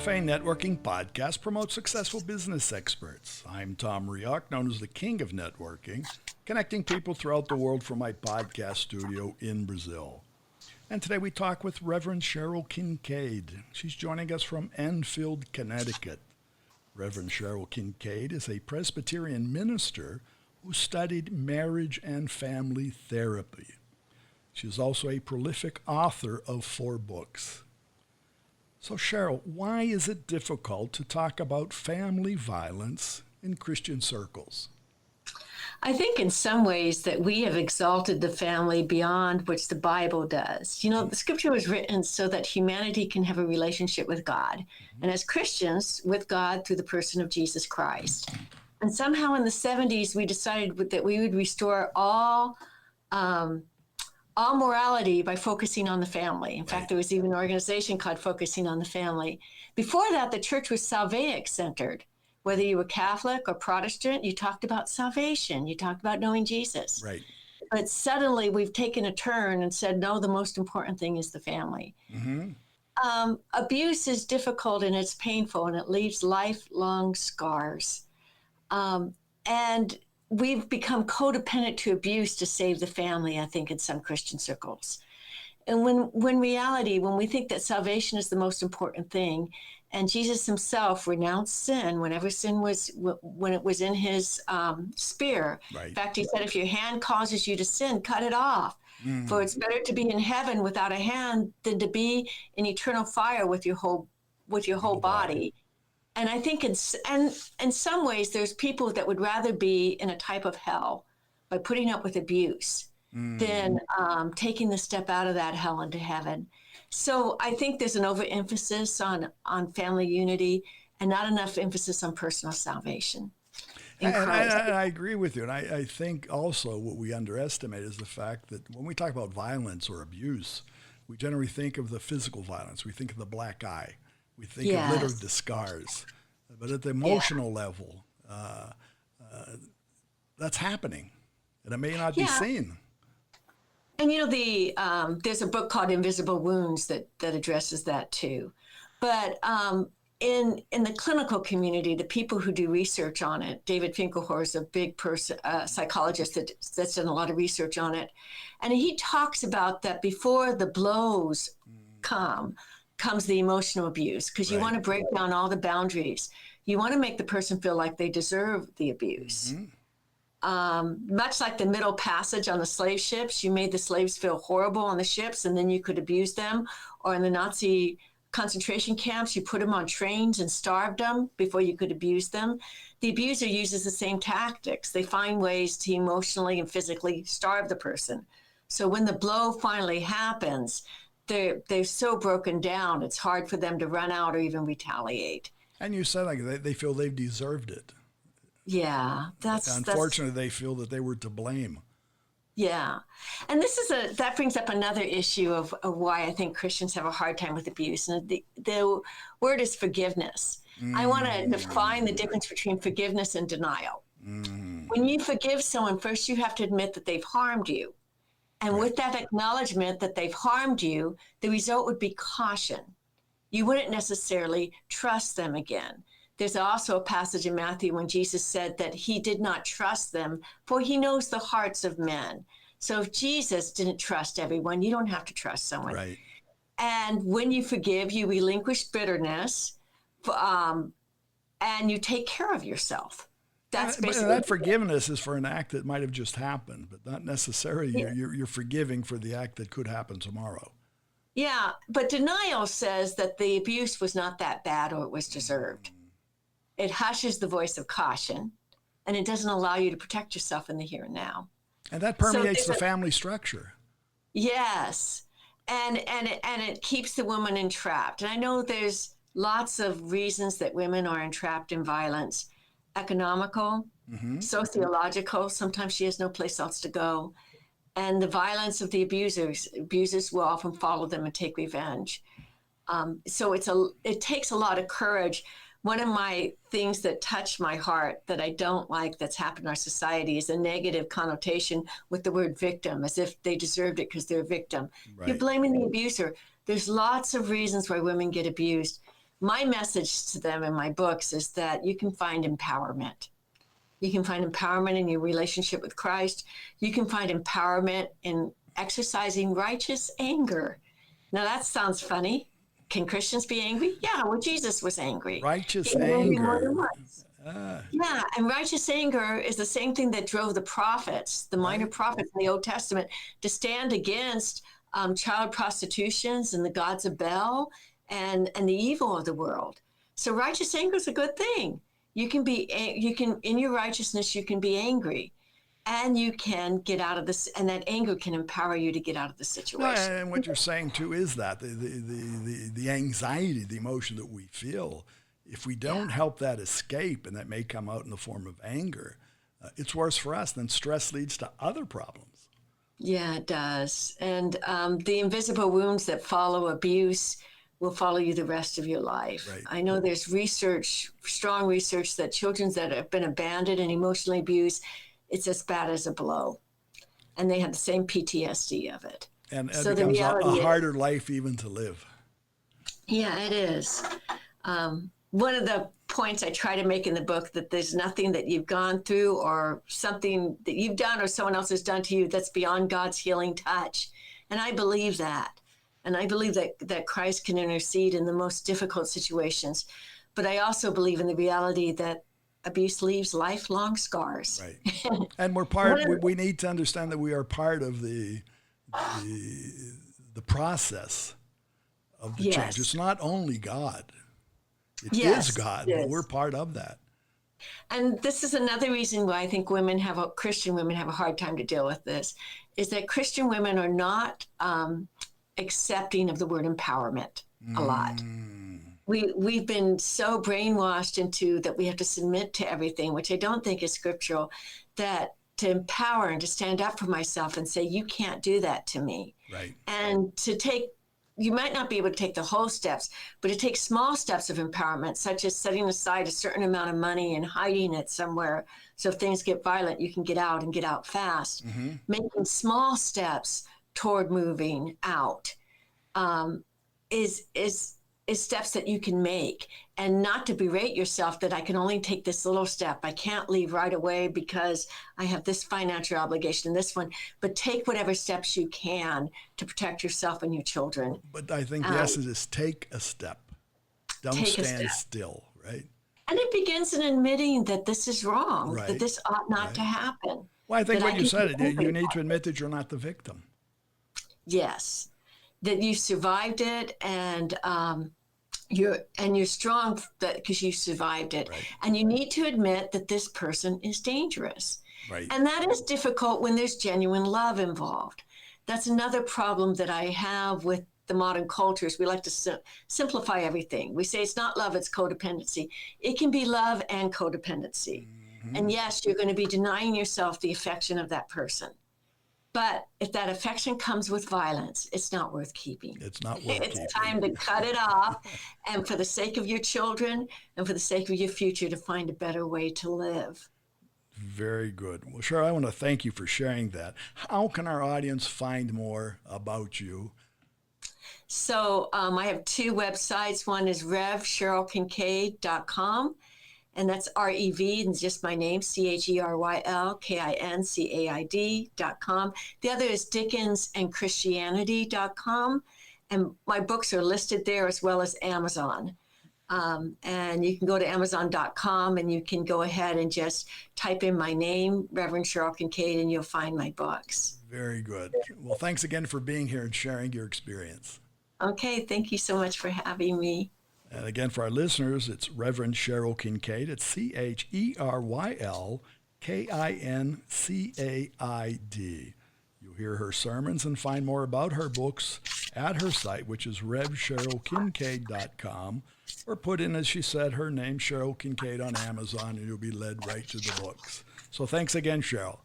Café and Networking Podcast promotes successful business experts. I'm Tom Reaoch, known as the King of Networking, connecting people throughout the world from my podcast studio in Brazil. And today we talk with Reverend Cheryl Kincaid. She's joining us from Enfield, Connecticut. Reverend Cheryl Kincaid is a Presbyterian minister who studied marriage and family therapy. She is also a prolific author of 4 books. So Cheryl, why is it difficult to talk about family violence in Christian circles? I think in some ways that we have exalted the family beyond what the Bible does. You know, the scripture was written so that humanity can have a relationship with God. And as Christians, with God through the person of Jesus Christ. And somehow in the 70s, we decided that we would restore all morality by focusing on the family. In fact, there was even an organization called Focusing on the Family. Before that, the church was Salvaic centered. Whether you were Catholic or Protestant, you talked about salvation. You talked about knowing Jesus. Right. But suddenly we've taken a turn and said, no, the most important thing is the family. Mm-hmm. Abuse is difficult and it's painful and it leaves lifelong scars. And we've become codependent to abuse to save the family, I think, in some Christian circles. And when reality, when we think that salvation is the most important thing, and Jesus himself renounced sin whenever sin was, when it was in his spear. Right. In fact, he said, if your hand causes you to sin, cut it off. Mm. For it's better to be in heaven without a hand than to be in eternal fire with your whole body. And I think in some ways, there's people that would rather be in a type of hell by putting up with abuse than taking the step out of that hell into heaven. So I think there's an overemphasis on family unity and not enough emphasis on personal salvation. And I agree with you. And I think also what we underestimate is the fact that when we talk about violence or abuse, we generally think of the physical violence. We think of the black eye. We think of littered scars. But at the emotional level, that's happening. And it may not be seen. And, you know, there's a book called Invisible Wounds that addresses that too. But in the clinical community, the people who do research on it, David Finkelhor is a big psychologist that's done a lot of research on it. And he talks about that before the blows comes the emotional abuse, because you want to break down all the boundaries. You want to make the person feel like they deserve the abuse. Mm-hmm. Much like the Middle Passage on the slave ships, you made the slaves feel horrible on the ships and then you could abuse them. Or in the Nazi concentration camps, you put them on trains and starved them before you could abuse them. The abuser uses the same tactics. They find ways to emotionally and physically starve the person. So when the blow finally happens, they're so broken down, it's hard for them to run out or even retaliate. And you said like they feel they've deserved it. Yeah, unfortunately, they feel that they were to blame. Yeah, and that brings up another issue of why I think Christians have a hard time with abuse, and the word is forgiveness. I want to define the difference between forgiveness and denial. When you forgive someone, first you have to admit that they've harmed you, and with that acknowledgement that they've harmed you, the result would be caution. You wouldn't necessarily trust them again. There's also a passage in Matthew when Jesus said that he did not trust them, for he knows the hearts of men. So if Jesus didn't trust everyone, you don't have to trust someone. Right. And when you forgive, you relinquish bitterness, and you take care of yourself. That's basically. But that forgiveness is for an act that might have just happened, but not necessarily you're forgiving for the act that could happen tomorrow. Yeah, but denial says that the abuse was not that bad or it was deserved. It hushes the voice of caution, and it doesn't allow you to protect yourself in the here and now. And that permeates the family structure. Yes, and it keeps the woman entrapped. And I know there's lots of reasons that women are entrapped in violence: economical, sociological. Sometimes she has no place else to go, and the violence of the abusers will often follow them and take revenge. So it takes a lot of courage. One of my things that touch my heart that I don't like that's happened in our society is a negative connotation with the word victim, as if they deserved it because they're a victim. Right. You're blaming the abuser. There's lots of reasons why women get abused. my message to them in my books is that you can find empowerment. You can find empowerment in your relationship with Christ. You can find empowerment in exercising righteous anger. Now that sounds funny. Can Christians be angry? Yeah, well, Jesus was angry. Righteous He was angry more than anger. once. Yeah, and righteous anger is the same thing that drove the prophets, the minor prophets in the Old Testament, to stand against child prostitutions and the gods of Baal and the evil of the world. So righteous anger is a good thing. You can in your righteousness, you can be angry, and you can get out of this, and that anger can empower you to get out of the situation. And what you're saying too is that the anxiety, the emotion that we feel, if we don't help that escape, and that may come out in the form of anger, it's worse for us. Then stress leads to other problems. Yeah, it does. And the invisible wounds that follow abuse will follow you the rest of your life. Right. I know there's research, strong research, that children that have been abandoned and emotionally abused, it's as bad as a blow. And they have the same PTSD of it. And so it becomes a harder is, life even to live. Yeah, it is. One of the points I try to make in the book, that there's nothing that you've gone through or something that you've done or someone else has done to you that's beyond God's healing touch. And I believe that. And I believe that Christ can intercede in the most difficult situations. But I also believe in the reality that abuse leaves lifelong scars. Right. And we need to understand that we are part of the process of the change. It's not only God. It is God, but we're part of that. And this is another reason why I think Christian women have a hard time to deal with this, is that Christian women are not accepting of the word empowerment a lot. We've been so brainwashed into that we have to submit to everything, which I don't think is scriptural, that to empower and to stand up for myself and say, you can't do that to me. Right. And you might not be able to take the whole steps, but it takes small steps of empowerment, such as setting aside a certain amount of money and hiding it somewhere. So if things get violent, you can get out and get out fast. Mm-hmm. Making small steps toward moving out is steps that you can make, and not to berate yourself that I can only take this little step. I can't leave right away because I have this financial obligation and this one, but take whatever steps you can to protect yourself and your children. But I think the essence is take a step. Don't stand still, right? And it begins in admitting that this is wrong, that this ought not to happen. Well, I think what you said, you need to admit that you're not the victim. Yes, that you survived it, and you're strong because you survived it. Right. And you need to admit that this person is dangerous. Right. And that is difficult when there's genuine love involved. That's another problem that I have with the modern cultures. We like to simplify everything. We say it's not love, it's codependency. It can be love and codependency. Mm-hmm. And yes, you're going to be denying yourself the affection of that person. But if that affection comes with violence, it's not worth keeping. It's not worth keeping. It's time to cut it off. And for the sake of your children and for the sake of your future, to find a better way to live. Very good. Well, Cheryl, I want to thank you for sharing that. How can our audience find more about you? So I have two websites. One is revcherylkincaid.com. And that's REV, and just my name, CHERYLKINCAID.com. The other is dickensandchristianity.com. And my books are listed there, as well as Amazon. And you can go to Amazon.com and you can go ahead and just type in my name, Reverend Cheryl Kincaid, and you'll find my books. Very good. Well, thanks again for being here and sharing your experience. Okay, thank you so much for having me. And again, for our listeners, it's Reverend Cheryl Kincaid. It's CHERYLKINCAID. You'll hear her sermons and find more about her books at her site, which is revcherylkincaid.com, or put in, as she said, her name, Cheryl Kincaid, on Amazon, and you'll be led right to the books. So thanks again, Cheryl.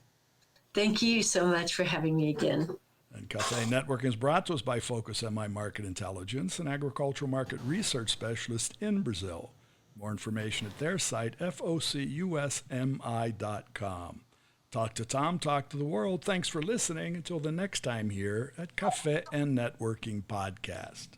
Thank you so much for having me again. And Café and Networking is brought to us by Focus MI Market Intelligence, an agricultural market research specialist in Brazil. More information at their site, focusmi.com. Talk to Tom, talk to the world. Thanks for listening. Until the next time here at Café and Networking Podcast.